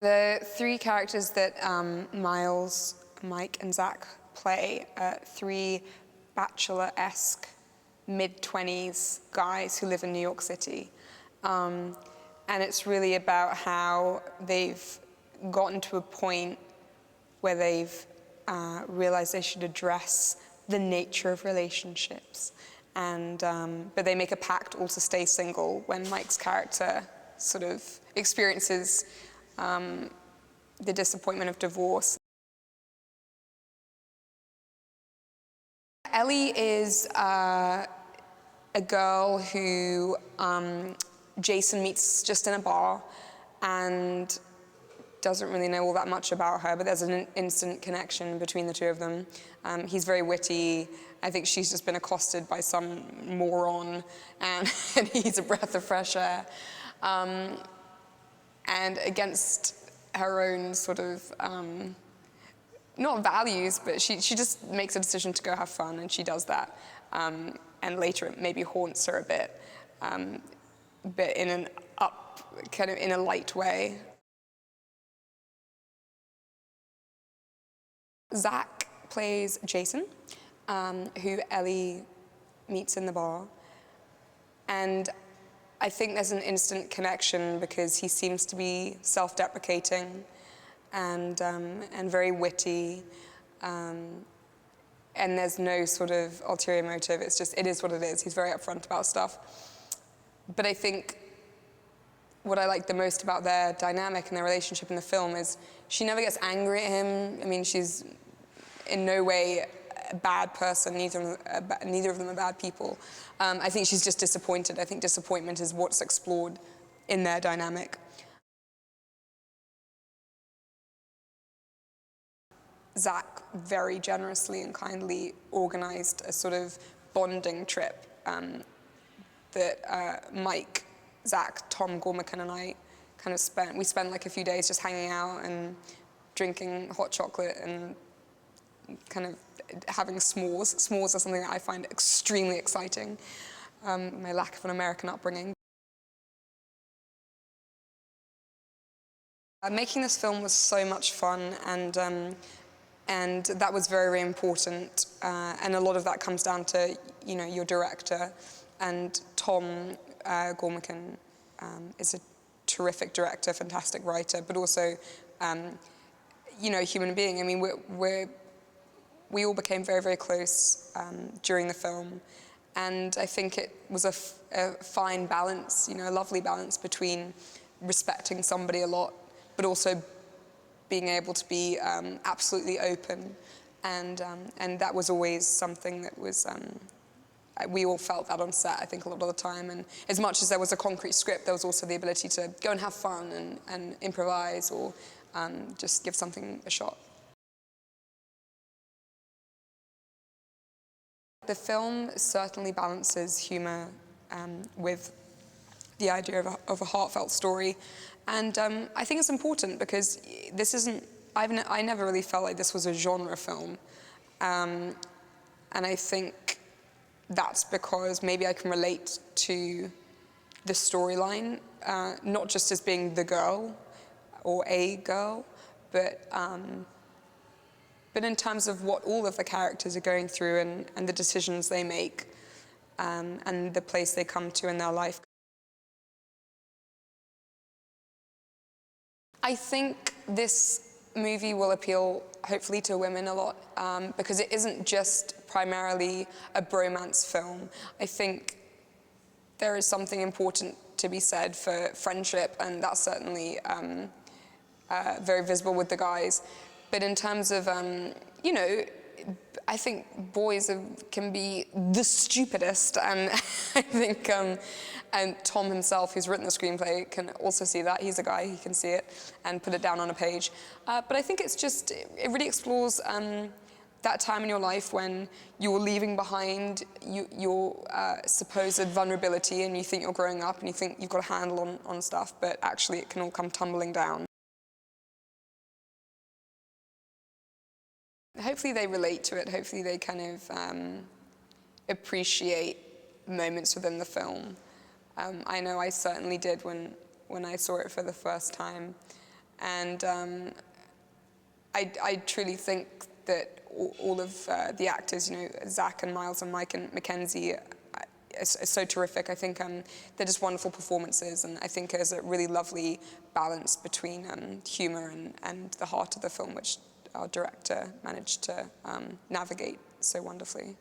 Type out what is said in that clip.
The three characters that Miles, Mike, and Zach play are three bachelor-esque mid-20s guys who live in New York City. And it's really about how they've gotten to a point where they've realized they should address the nature of relationships. And, but they make a pact all to stay single when Mike's character sort of experiences the disappointment of divorce. Ellie is a girl who Jason meets just in a bar and doesn't really know all that much about her, but there's an instant connection between the two of them. He's very witty. I think she's just been accosted by some moron, and he's a breath of fresh air. And against her own sort of, not values, but she just makes a decision to go have fun, and she does that. And later it maybe haunts her a bit, but in an kind of in a light way. Zach plays Jason, who Ellie meets in the bar. And I think there's an instant connection because he seems to be self-deprecating and very witty. And there's no sort of ulterior motive. It's just, it is what it is. He's very upfront about stuff. But I think what I like the most about their dynamic and their relationship in the film is she never gets angry at him. I mean, she's in no way a bad person. Neither of them are bad people. I think she's just disappointed. I think disappointment is what's explored in their dynamic. Zach very generously and kindly organized a sort of bonding trip that Mike, Zach, Tom Gormican, and I kind of spent. We spent like a few days just hanging out and drinking hot chocolate and kind of having s'mores. S'mores are something that I find extremely exciting, my lack of an American upbringing. Making this film was so much fun, and that was very, very important. And a lot of that comes down to, you know, your director. And Tom Gormican is a terrific director, fantastic writer, but also, you know, a human being. I mean, we all became very, very close during the film. And I think it was a fine balance, you know, a lovely balance between respecting somebody a lot, but also being able to be absolutely open. And that was always something that was, we all felt that on set, I think, a lot of the time. And as much as there was a concrete script, there was also the ability to go and have fun and improvise or just give something a shot. The film certainly balances humor with the idea of a heartfelt story. And I think it's important because this isn't, I never really felt like this was a genre film. And I think that's because maybe I can relate to the storyline, not just as being the girl or a girl, but in terms of what all of the characters are going through and the decisions they make and the place they come to in their life. I think this movie will appeal, hopefully, to women a lot because it isn't just primarily a bromance film. I think there is something important to be said for friendship, and that's certainly very visible with the guys. But in terms of, you know, I think boys can be the stupidest, and I think, and Tom himself, who's written the screenplay, can also see that. He's a guy, he can see it and put it down on a page. But I think it's just, it really explores that time in your life when you're leaving behind your supposed vulnerability, and you think you're growing up and you think you've got a handle on stuff, but actually it can all come tumbling down. Hopefully they relate to it. Hopefully they kind of appreciate moments within the film. I know I certainly did when I saw it for the first time. And I truly think that all of the actors, Zach and Miles and Mike and Mackenzie, are so terrific. I think they're just wonderful performances, and I think there's a really lovely balance between humour and the heart of the film, which our director managed to navigate so wonderfully.